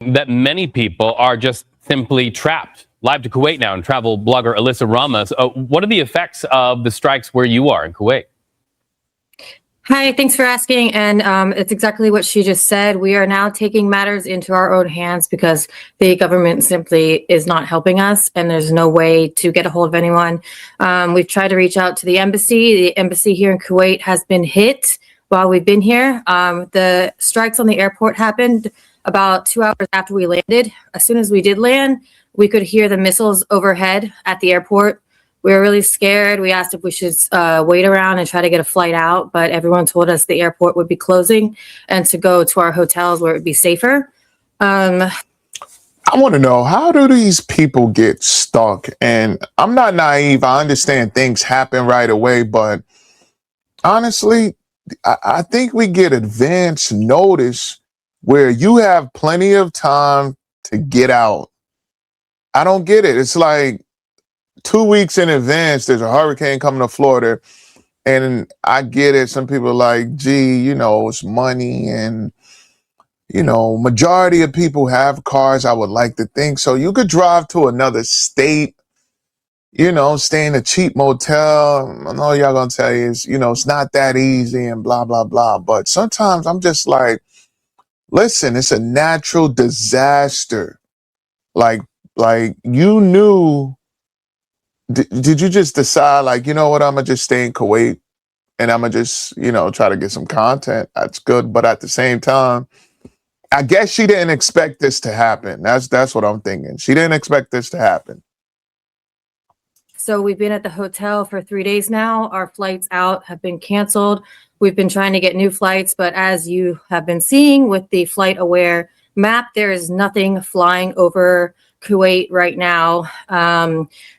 that many people are just simply trapped. Live to Kuwait now, and travel blogger Alyssa Ramos. What are the effects of the strikes where you are in Kuwait? Hi, thanks for asking. And it's exactly what she just said. We are now taking matters into our own hands because the government simply is not helping us, and there's no way to get a hold of anyone. We've tried to reach out to the embassy. The embassy here in Kuwait has been hit while we've been here. The strikes on the airport happened about 2 hours after we landed. As soon as we did land, we could hear the missiles overhead at the airport. We were really scared. We asked if we should wait around and try to get a flight out, but everyone told us the airport would be closing and to go to our hotels where it would be safer. I want to know, how do these people get stuck? And I'm not naive. I understand things happen right away, but honestly, I think we get advance notice where you have plenty of time to get out. I don't get it. It's like 2 weeks in advance, there's a hurricane coming to Florida. And I get it. Some people are like, gee, it's money. And, majority of people have cars, I would like to think. So you could drive to another state, stay in a cheap motel. I know y'all gonna tell you, it's not that easy and blah, blah, blah. But sometimes I'm just like, listen, it's a natural disaster. Like you knew. Did you just decide, like, you know what, I'm going to just stay in Kuwait and I'm going to just, try to get some content? That's good. But at the same time, I guess she didn't expect this to happen. That's what I'm thinking. She didn't expect this to happen. So we've been at the hotel for 3 days now. Our flights out have been canceled. We've been trying to get new flights, but as you have been seeing with the Flight Aware map, there is nothing flying over Kuwait right now.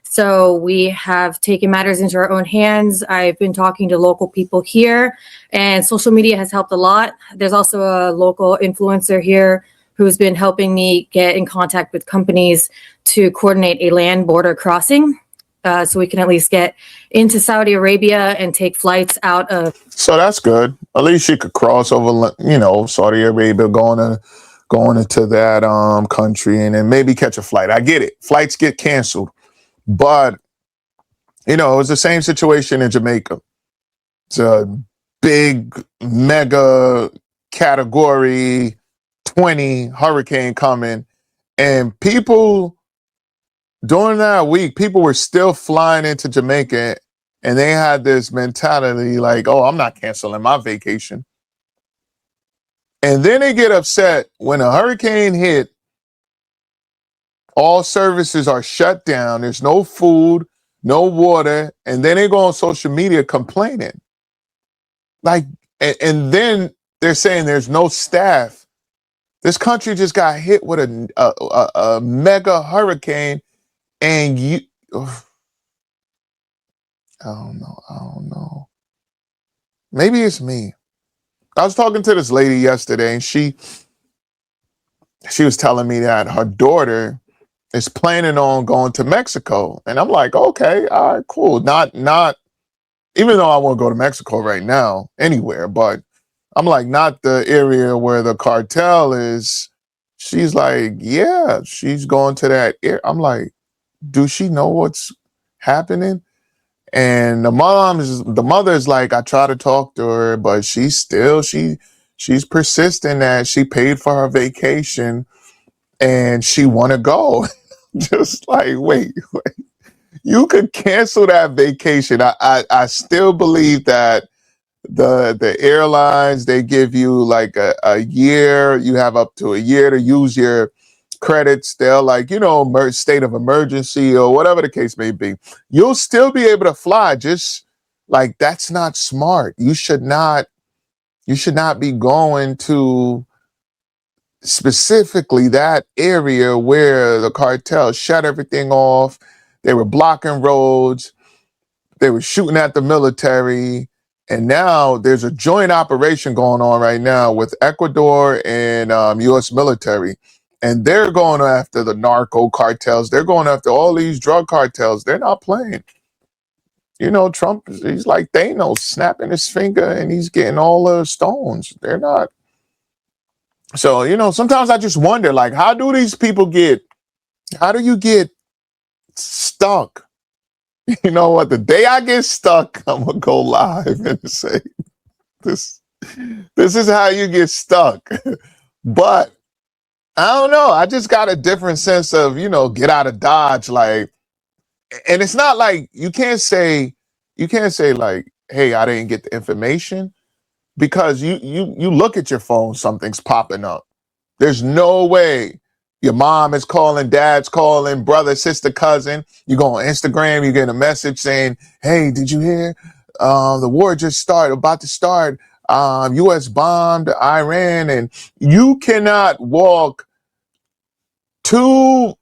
So we have taken matters into our own hands. I've been talking to local people here, and social media has helped a lot. There's also a local influencer here who's been helping me get in contact with companies to coordinate a land border crossing, so we can at least get into Saudi Arabia and take flights out of. So that's good. At least you could cross over, Saudi Arabia, going into that country, and then maybe catch a flight. I get it. Flights get canceled. But, it was the same situation in Jamaica. It's a big, mega category 20 hurricane coming. And people, during that week, people were still flying into Jamaica. And they had this mentality like, oh, I'm not canceling my vacation. And then they get upset when a hurricane hit. All services are shut down. There's no food, no water. And then they go on social media complaining. Like, and then they're saying there's no staff. This country just got hit with a mega hurricane. And I don't know. Maybe it's me. I was talking to this lady yesterday, and she was telling me that her daughter is planning on going to Mexico. And I'm like, okay, all right, cool. Not, even though I won't go to Mexico right now, anywhere, but I'm like, not the area where the cartel is. She's like, yeah, she's going to that area. I'm like, do she know what's happening? And the mother is like, I try to talk to her, but she's persistent that she paid for her vacation and she want to go. Just like, wait, you could cancel that vacation. I still believe that the airlines, they give you like a year. You have up to a year to use your credits. They're like, state of emergency or whatever the case may be. You'll still be able to fly. Just like, that's not smart. You should not be going to specifically that area where the cartel shut everything off. They were blocking roads. They were shooting at the military. And now there's a joint operation going on right now with Ecuador and U.S. military. And they're going after the narco cartels. They're going after all these drug cartels. They're not playing. Trump, he's like Thanos, snapping his finger and he's getting all the stones. They're not So, sometimes I just wonder, like, how do you get stuck? You know what? The day I get stuck, I'm gonna go live and say this. This is how you get stuck. But I don't know. I just got a different sense of, get out of Dodge. Like, and it's not like you can't say like, hey, I didn't get the information, because you look at your phone, something's popping up. There's no way your mom is calling, dad's calling, brother, sister, cousin. You go on Instagram, you get a message saying, hey, did you hear? The war about to start. U.S. bombed Iran, and you cannot walk you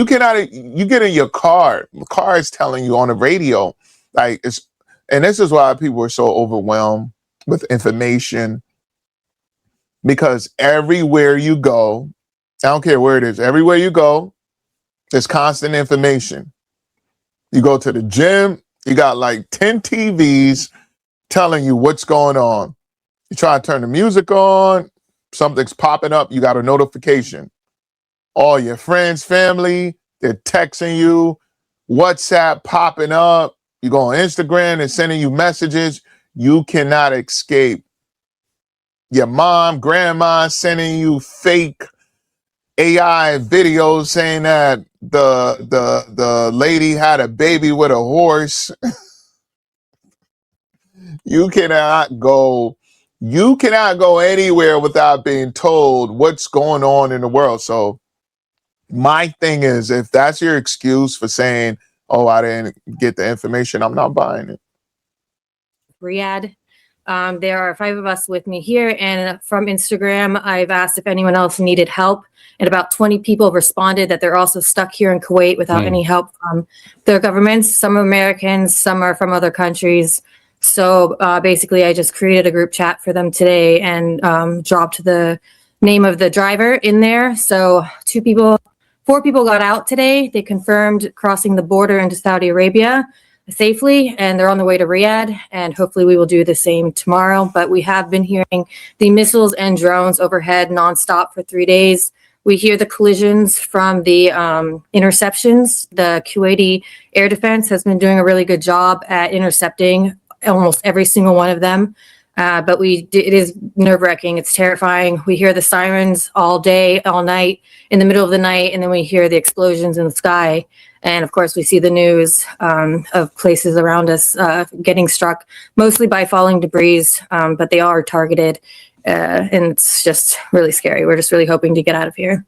get in your car. The car is telling you on the radio, like and this is why people are so overwhelmed with information, because everywhere you go, I don't care where it is, everywhere you go, there's constant information. You go to the gym, you got like 10 TVs telling you what's going on. You try to turn the music on, something's popping up, you got a notification. All your friends, family, they're texting you, WhatsApp popping up. You go on Instagram, they're sending you messages. You cannot escape. Your mom, grandma sending you fake AI videos saying that the lady had a baby with a horse. You cannot go anywhere without being told what's going on in the world. So my thing is, if that's your excuse for saying, oh, I didn't get the information, I'm not buying it. Riyadh. There are 5 of us with me here, and from Instagram, I've asked if anyone else needed help, and about 20 people responded that they're also stuck here in Kuwait without any help from their governments. Some are Americans, some are from other countries. So basically, I just created a group chat for them today and dropped the name of the driver in there. So 4 people got out today. They confirmed crossing the border into Saudi Arabia safely, and they're on the way to Riyadh, and hopefully we will do the same tomorrow. But we have been hearing the missiles and drones overhead nonstop for 3 days. We hear the collisions from the interceptions. The Kuwaiti air defense has been doing a really good job at intercepting almost every single one of them. But it is nerve-wracking. It's terrifying. We hear the sirens all day, all night, in the middle of the night, and then we hear the explosions in the sky. And of course, we see the news of places around us getting struck, mostly by falling debris, but they are targeted, and it's just really scary. We're just really hoping to get out of here.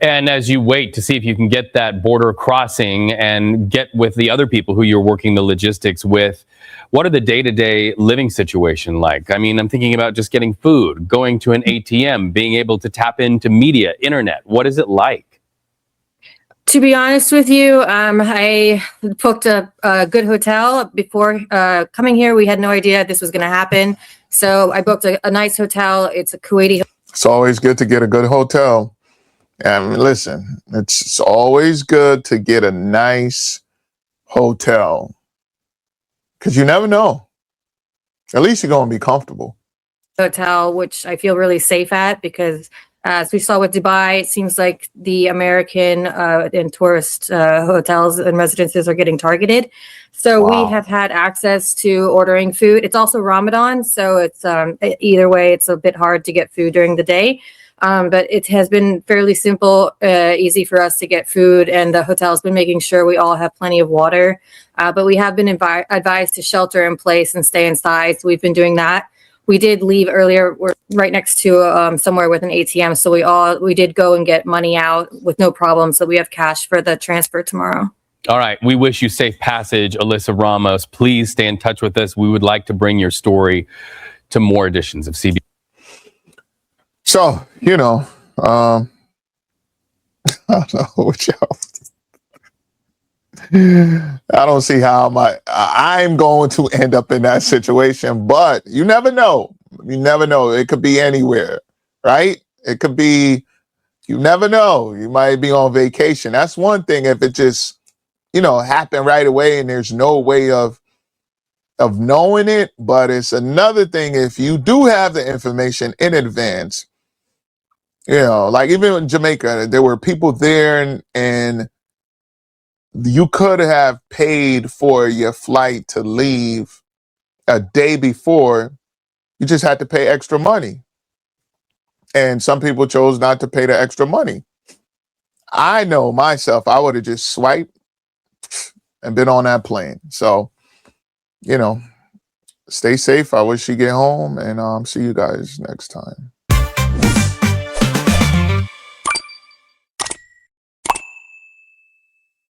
And as you wait to see if you can get that border crossing and get with the other people who you're working the logistics with, what are the day-to-day living situation like? I mean, I'm thinking about just getting food, going to an ATM, being able to tap into media, internet. What is it like? To be honest with you, I booked a good hotel before coming here. We had no idea this was going to happen. So I booked a nice hotel. It's a Kuwaiti. It's always good to get a good hotel. And listen, it's always good to get a nice hotel, because you never know. At least you're going to be comfortable. Hotel, which I feel really safe at, because as we saw with Dubai, it seems like the American and tourist hotels and residences are getting targeted. So Wow. we have had access to ordering food. It's also Ramadan, so it's either way, it's a bit hard to get food during the day. But it has been fairly simple, easy for us to get food, and the hotel's been making sure we all have plenty of water. But we have been advised to shelter in place and stay inside, so we've been doing that. We did leave earlier. We're right next to somewhere with an ATM, so we did go and get money out with no problem. So we have cash for the transfer tomorrow. All right. We wish you safe passage, Alyssa Ramos. Please stay in touch with us. We would like to bring your story to more editions of CB. So, I don't know what y'all. I don't see how I'm going to end up in that situation, but you never know. You never know. It could be anywhere, right? It could be, you never know. You might be on vacation. That's one thing if it just, happened right away and there's no way of knowing it. But it's another thing if you do have the information in advance You know, like even in Jamaica, there were people there, and you could have paid for your flight to leave a day before. You just had to pay extra money. And some people chose not to pay the extra money. I know myself, I would have just swiped and been on that plane. So, you know, stay safe. I wish you get home, and see you guys next time.